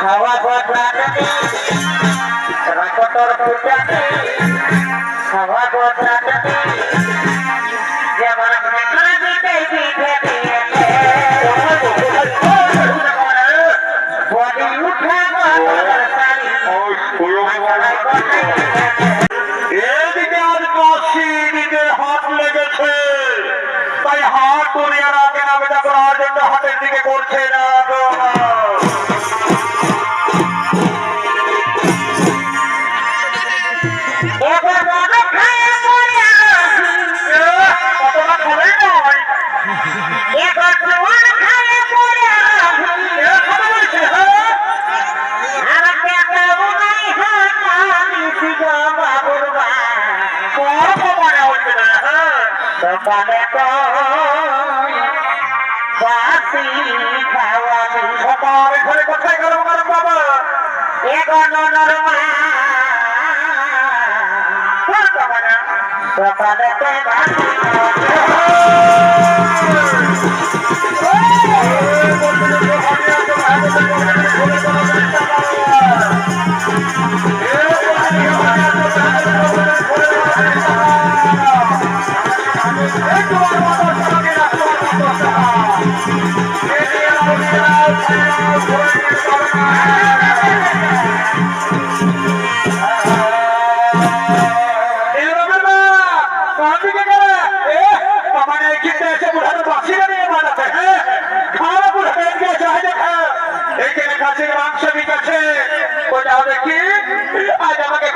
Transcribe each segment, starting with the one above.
हवा बोतराते रकोटर फुटाते हवा बोतराते जबर में बीते बीते बॉडी उठा सारी এদিকে আর কাশি দিকে হাত লেগেছে তাই হাত তুলিয়ে না কেনাবেচা করার জন্য হাতের দিকে করছে না কোথায় গেল বাবা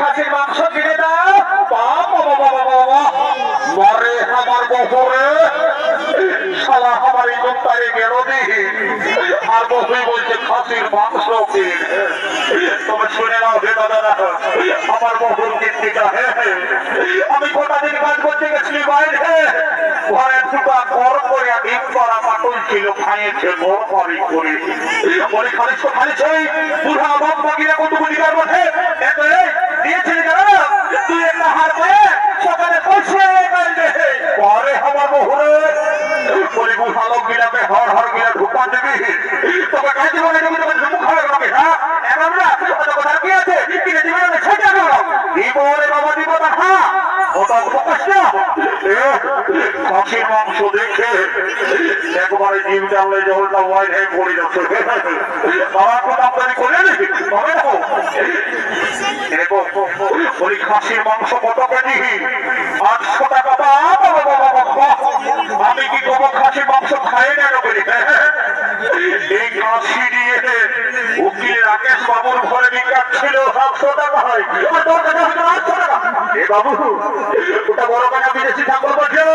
খাসির মাংস কিনে দাও মরে আমার বহরে শালা আমার এই লোকটারে গেল দিহি আর বসে বলছে খাসির মাংস তবে শুনে নাও হে দাদা আমার বহুর কীর্তিকা আমি গোটা দিন কাজ করতে গেছিলি বাইরে ঘরে ফুটা কর করে ডিম করা পাটল ছিল খাইয়েছে বড় করি করে বলে খালিস তো খালিস বুড়া বাপ বাকিরা কতগুলি কার মধ্যে দিয়েছিলি দাদা তুই একটা হার করে সকালে পৌঁছে পরে আমার বহুরে বলি বুড়া লোক গিলাকে হর হর গিলা ঢুকা দেবি তোকে কাজ জীবনে তুমি তোকে ঝুমুক খাওয়া করবে হ্যাঁ এমন না কথা কি আছে কিনে দিবে না সেটা করো দিব রে বাবা দিব না হ্যাঁ ওটা প্রকাশ না খাসির মাংস দেখে একবারে জিম টানলে জলটা ওয়াইড হয়ে পড়ে যাচ্ছে বাবার কথা আমদানি করে নাকি তবে দেখো বলি খাসির মাংস কত কেজি 800 টাকা আমি কি কব খাসির মাংস খাই না বলি এই খাসি দিয়ে উকিল রাকেশ বাবুর ঘরে বিকাশ ছিল 700 টাকা হয় আর 800 টাকা এ বাবু ওটা বড় কাটা বিদেশি ঠাকুর বলছো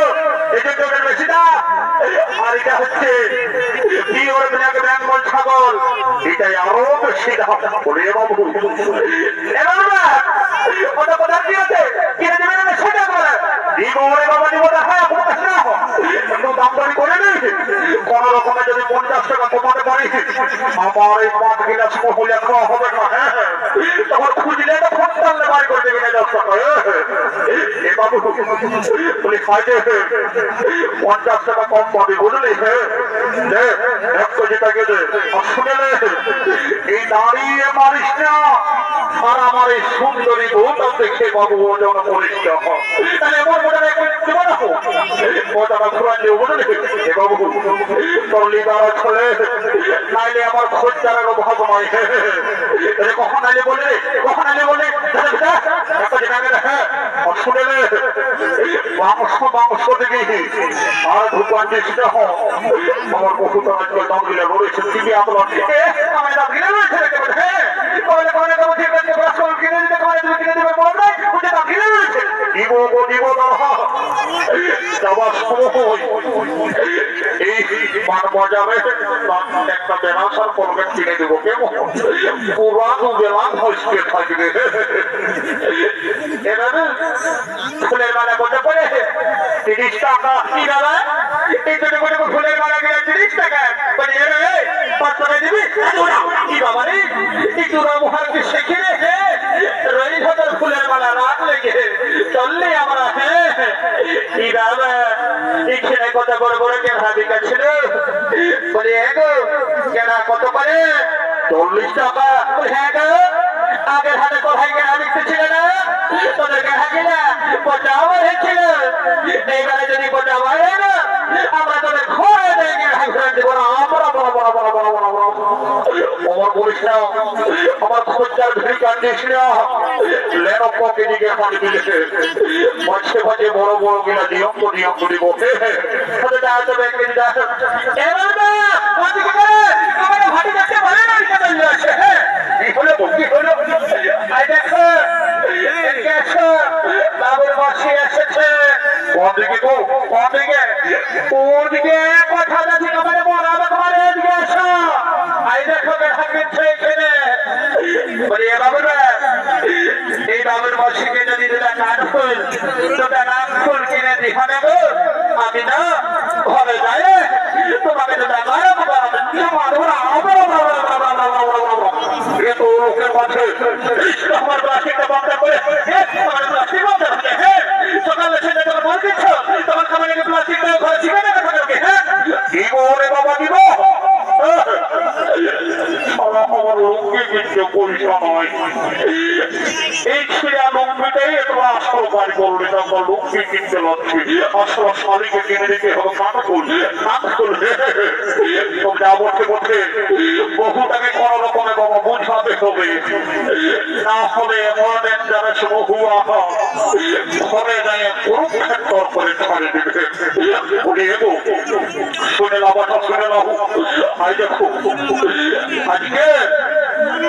এই যে তোদের বেশি না আর এটা হচ্ছে পিওর ব্ল্যাক বেঙ্গল ছাগল এটাই আরো বেশি দাম বলে বাবু এবার না ওটা কোথা দিয়েছে কিনে দেবে না সেটা বলে দিব ওরে বাবা দিব না হ্যাঁ প্রকাশ না একটু দাম দরি করে নেই কোন রকমে যদি 50 টাকা কমাতে পারি আমার এই 5 গিলাস মহুলে খাওয়া হবে না হ্যাঁ তখন খুঁজলে তো ফোন টানলে বাড়ি করে দেবে না 10 টাকা এ বাবু বলি খাইতে 50 টাকা কম পাবি বুঝলি একটু যেটা গেলে শুনে এই দাঁড়িয়ে মারিস না আর আমার এই সুন্দরী বউটা দেখে বাবু ও যেন করিস না তাহলে এমন মনে রাখো ওটা ঘুরা দিয়ে বুঝলি এ বাবু তোর লিগার ছলে নাইলে আমার খোঁজ যারা অভাব নয় কখন আলে বলে একটা যেটা গেলে হ্যাঁ শুনে মাংস দেখে আর ঢুকান দিয়েছিটা আমার বহুত আজকে দাম গিলে বলেছে তিনি আপনার আমার দাম গিলে রয়েছে হ্যাঁ কিনে দিতে কিনে দিতে বলে তুমি কিনে দেবে বলো না দাম গিলে রয়েছে দিব গো দিব না যাবার সময় এই মান বাজারে একটা বেনাসার করবেন কিনে দেবো কেমন পুরানো বেলান হইতে থাকবে এভাবে ফুলের মালা করতে পারে 30 টাকা কি দাদা এই ছোট ছোট ফুলের মালা কিনে 30 টাকা বলি এ 5 টাকা দিবি কি বাবা রে এই চূড়া মুহারকে শেখে রে রই হাজার ফুলের মালা রাত লেগে চললে আমরা কি দাদা এখানে কত বড় বড় কেনা বিকাছিল বলি এগো কেনা কত করে 40 টাকা হ্যাঁ গো আগের হাতে কোথায় কেনা বিকতেছিল না তোদের কেনা কিনা পচাও হয়েছিল এইবারে যদি পচা হয় না আমরা তোদের ঘরে দেখে দেবো না আমার বলিস না আমার খোঁজার ভিড় কান্দিস না লেনো পকে দিকে পানি দিলেছে মাঝে মাঝে বড় বড় কিনা নিয়ম তো দিব তোদের দাঁড়াতে ব্যাংকে দিতে আসে এবার না আমার ভাটি দেখতে ভালো না আছে হ্যাঁ কি হলো আই দেখো বাবুর বসে এসেছে কোনদিকে গো কোনদিকে কথা যাচ্ছে তোমার বড় তোমার এদিকে আসো আই দেখো দেখা গেছে এখানে বলি এ বাবুরা এই বাবুর বসিকে যদি দুটা কাঠফুল দুটা নাকফুল কিনে দিহা দেবো আমি না ঘরে যাই তোমাকে দুটা গরম আমার প্লাস্টিকটা বন্ধ করে আমার প্লাস্টিক বন্ধ হবে হ্যাঁ সকালে সেটা তোমার বল দিচ্ছ তোমার খাবার লেগে প্লাস্টিকটা ঘরে ছিপে দেবে তোমাকে হ্যাঁ দিব রে বাবা দিব আমার লোককে কিন্তু পরিষ্কার নয় এই ছিঁড়া লম্বিটাই তোমার আসল বাড়ি করবে তখন লোককে কিনতে লাগছে আসল শালিকে কিনে দিতে হবে কানফুল যা বলতে বলতে বহুটাকে কোনো রকমে বাবা বুঝাতে হবে না হলে এমন ডেঞ্জারাস বহু ঘরে যায় কুরুক্ষেত্র করে ছাড়ে দেবে শুনে লাভাটা শুনে লাভ আই দেখো আজকে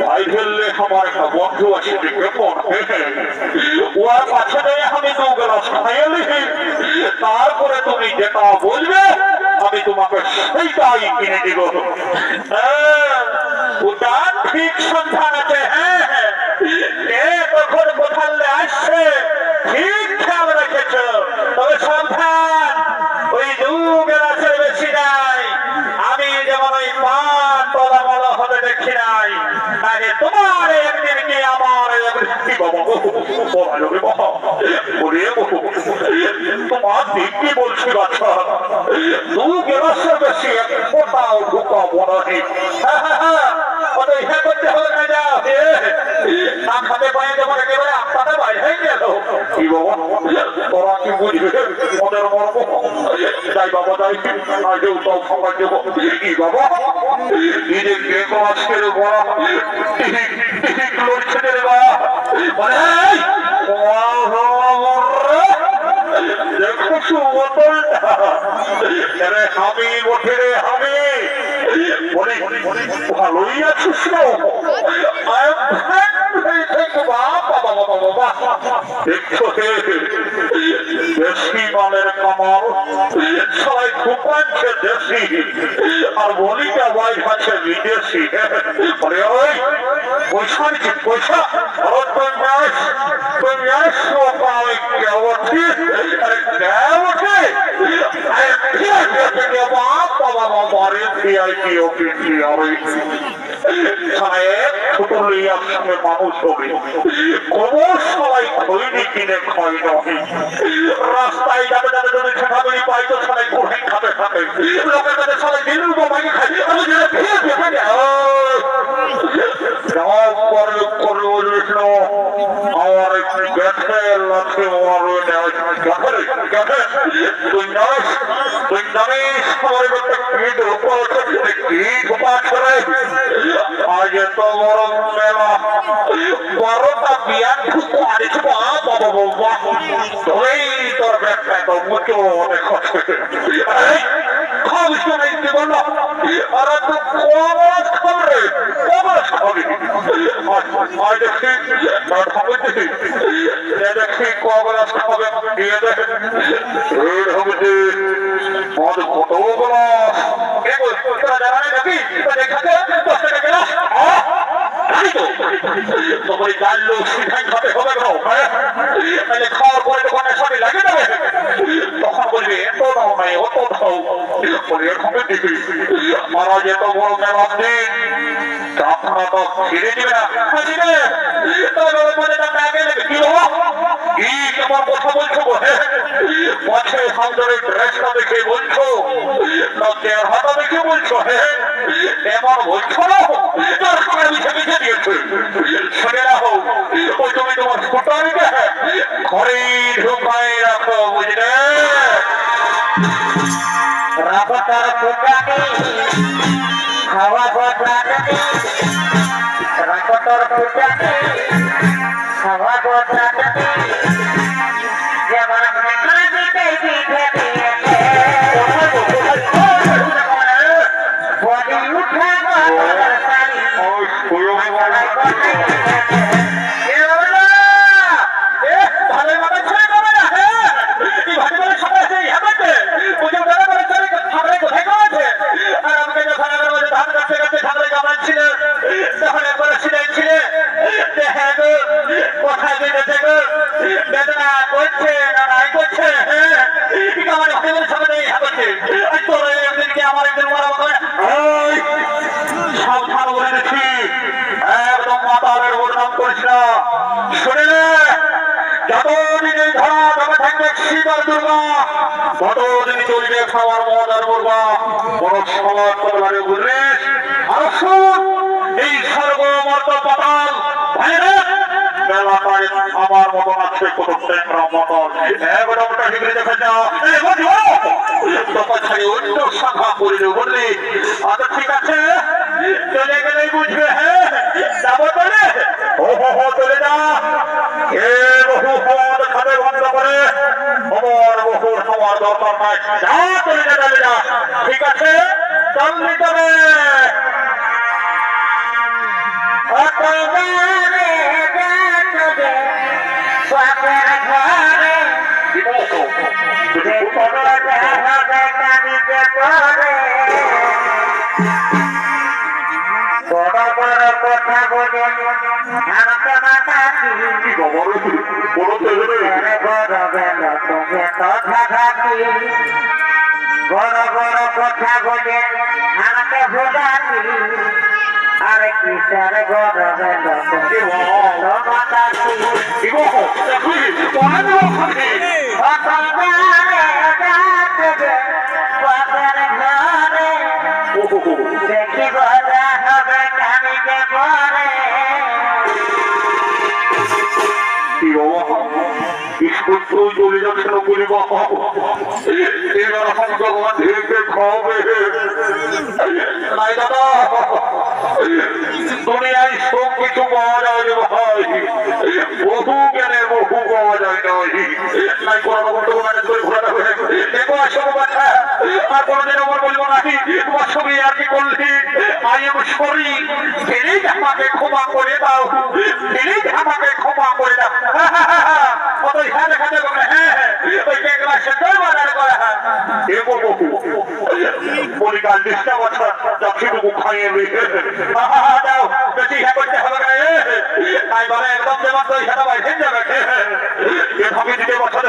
ভাই ফেললে আমার একটা বন্ধু আছে কেমন ওর পাশে আমি 2 গ্লাস খাইয়ে তারপরে তুমি যেটা বলবে আমি তোমাকে সেইটাই কিনে দিব উদান ঠিক সন্ধান আছে হ্যাঁ কে কখন কোথালে আসছে ঠিক খেয়াল রেখেছ তবে সন্ধান ওই 2 গ্লাসের বেশি নাই আমি যেমন ওই পান তলামলা হতে দেখি নাই আগে তোমার একদিন কি আমার একদিন বাবা তোমার দিক কি বলছি বাচ্চা 2 গ্লাসের বেশি কোথাও ঢুকাবো না ইহা করতে হবে না যা না খাতে পায়ে যেমন একেবারে আপনারা বাইরে হয়ে গেল কি বাবা তোরা কি বুঝবে মনের মর্ম যাই বাবা যাই আজও তো খাবার দেবো কি বাবা নিজের গেম আজকের বড় ঠিক লড়ছে রে বাবা মানে দেখো বোতলটা আমি ওঠে রে আমি বলি ভালোই আছিস দেখছো দেশি মালের কামাল সবাই খুব পাচ্ছে দেশি আর বলিটা বাইর আছে বিদেশি বলে ওই পয়সা নিচ্ছি পয়সা তুমি আসো পাওয়া কেমন কেমন মানুষ হবে কবর সবাই খৈনি কিনে খাই নয় রাস্তায় যাবে যাবে যদি খাবারই পাই তো সবাই কোথায় খাবে খাবে লোকের কাছে সবাই দিলু বাবাকে খাই আমি যেটা খেয়ে দেখে আমার গেছে লাগছে তুই জানিস আমার কি ধোপা করে আজ এত বড় মেলা 12টা বিয়ার আনিস বাবা বাবা ধরেই তোর ব্যাগটা তো মুখে অনেক খাবিস না দিব না আর তো কমাস খাবে কমাস খাবে আজ দেখি দেখি কমাস খাবে তোরা জানালে নাকি দেখাতে 10 টাকা গেলাস তখন চার লোক সিদ্ধান্ত হবে তাহলে খাওয়ার পরে দোকানে সবই লাগে যাবে তখন বলবি এত দাও নাই অত দাও বলে এরকম দেখি মারা যেত বড় মেলার দিন আপনারা তো ছেড়ে দিবে না দিবে তবে বলে তার আগে নেবে কি হবো কি কেমন কথা বলছো পথে সামনের ড্রেসটা দেখে বলছো না দেড়হাটা দেখে বলছো এমন বলছো না তোর খাবার মিশে মিশে দিয়েছে শুনে রাখো ওই তুমি তোমার স্কুটারিকে ঘরে ঢুকাই রাখো বুঝলে রাখো তার ফুটানি খাওয়া বদলানি রাখো তোর ফুটানি খাওয়া বদলানি যেমন করে দিতে দিতে দিয়েছে বডি উঠাবো সারি কোথায় যেতে বেদনা করছে না নাই করছে আমার সামনে আমার একদিন মরা সাবধান বলে দিচ্ছি একদম মাতালের বদনাম করিস না শুনে যতদিন এই ধরা জমে থাকবে শিকার দুর্গা ততদিন চলবে খাওয়ার মজার মুরগা বড় সমাজ পরিবারে বুঝলিস আর শুন এই সর্বমর্ত পাতাল মেলাটায় আমার মতন আছে কত মতন একদমটা ডিগ্রি দেখে যাও তখন ছাড়ি অন্য শাখা করিলে বুঝলি আচ্ছা ঠিক আছে চলে গেলেই বুঝবে যাবো চলে চলে যা এ বহু পদ খাবে বন্ধ করে আমার বহুর হওয়ার দরকার নাই যা চলে যা ঠিক আছে চল নিতে হবে বড় বড় কথা বলে ভারতে মাতাছি বড় বড় কথা বলে আমাকে ভোগাছি আরে কিসের গরবে মাতাছি দেখি বলা হবে কামিকে পরে চলে যাচ্ছে না বলি ভগবান ধীরে খাওয়াবে নাই দাদা দুনিয়ায় সব কিছু পাওয়া যায় রে ভাই বহু জ্ঞানে বহু পাওয়া যায় নাই কোনো ম্যানেজ করে ঘোরাতে হবে দেখো আসবো বাচ্চা আর কোনোদিন আমার বলবো নাকি তোমার সঙ্গে আর কি করলি আই এম সরি প্লিজ আমাকে ক্ষমা করে দাও প্লিজ আমাকে ক্ষমা করে দাও কত হ্যাঁ দেখাতে হবে ওই কেকলা সেটাই বাজার করা দেখো বহু পরিকাল চেষ্টা করছে যতটুকু খাইয়ে দাও বেশি হ্যাঁ করতে হবে না তাই বলে একদম যেমন তো ইহাটা বাইরে যাবে এভাবে দিতে বছর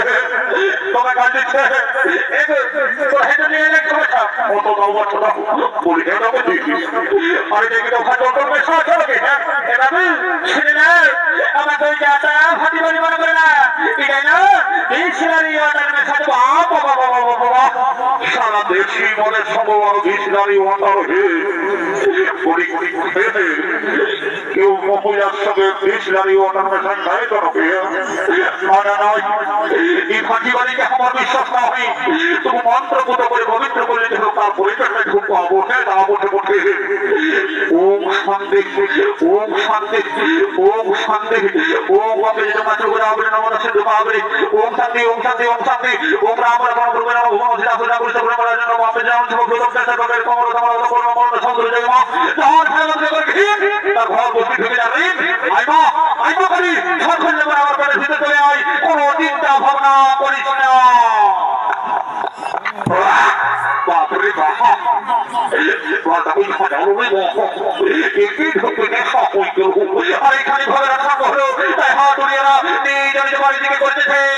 তোমার কাজ দিচ্ছে নিয়ে সমস্যা অত দাও বছর দাও পরীক্ষা দাও আরে দেখি তো ওখানে যত পয়সা আছে নাকি এভাবে শুনে না আমার তো যাতা হাতি বলি মনে করে না এটাই না এই ছিলারি ওয়াটার মেশা দেবো বাবা সারা দেশি মনে সম্ভব ছিলারি ওয়াটার হে করি করি কেউ মহিলার সঙ্গে ছিলারি ওয়াটার মেশা খায় তো না নয় এই ফাঁকি বাড়িকে আমার বিশ্বাস না হয় তুমি মন্ত্রপুত করে পবিত্র করে দেখো তার পরিচয়টা খুব বসে তা বসে বসে ওম শান্তি ওম শান্তি ওম শান্তি ওম বাপে তোমার চোখে আবরে নমনা সিদ্ধ পাবরে ওম শান্তি ওম শান্তি ওম শান্তি ওম রাম রাম প্রভু রাম ভগবান সিদ্ধা সিদ্ধা করে সব রাম রাম বাপে যাও সব প্রথম কাছে করে কমল কমল কমল কমল সংগ্রহ জয় মা যাওয়ার ভালো করে তার ঘর বসে ঢুকে যাবে আইমা করি সরখন নেবার আমার পেটে ভিতরে চলে আই কোনো চিন্তা ভাবনা করিস না বাপরে বাপ আর এখানে ঘরে রাখা হলো তাই হাত উড়িয়েরা নিজ নিজ বাড়ি থেকে করতেছেন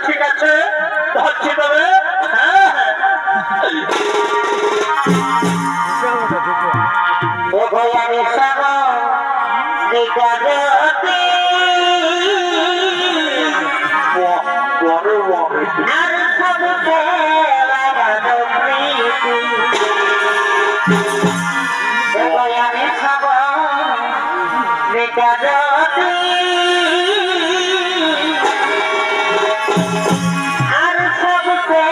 ঠিক আছে ধরছি তবে ও ভয়ানি সাব নিকাজতি আর সবকে লাগানো প্রীতি ও ভয়ানি সাব নিকাজতি আর সবকে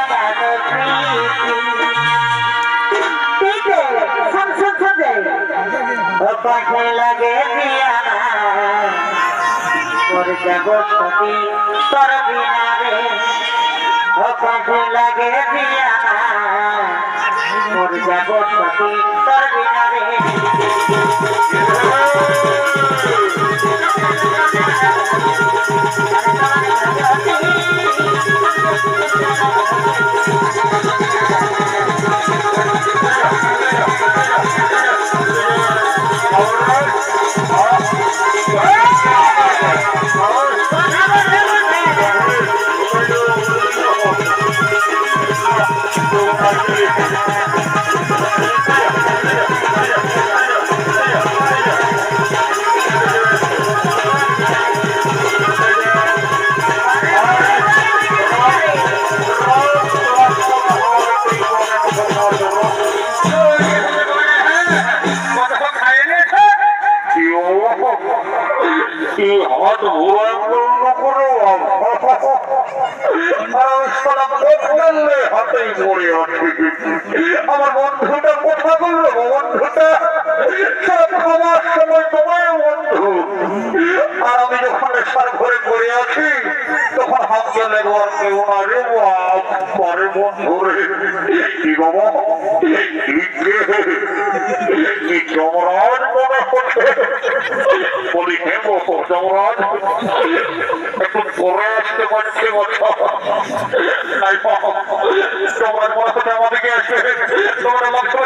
লাগানো প্রীতি পাখে লাগে দিয়া তোর জগৎপতি তোর বিনারে পাখে লাগে দিয়া তোর জগৎপতি তোর বিনারে হাত হাতেই পড়ে আছে আমার বন্ধুটা কোথা করলো বন্ধুটা আমার সময় তোমার বন্ধু আর আমি যখন সার ঘরে পড়ে আছি তখন হামকে লেগবার কেউ না রে পরে বন্ধু রে কি বাবা কি যমরাজ মনে হচ্ছে বলি হ্যাঁ যমরাজ একটু পরে আসতে পারছে যমরাজ মনে হচ্ছে আমাদেরকে আসবে তোমরা লক্ষ্য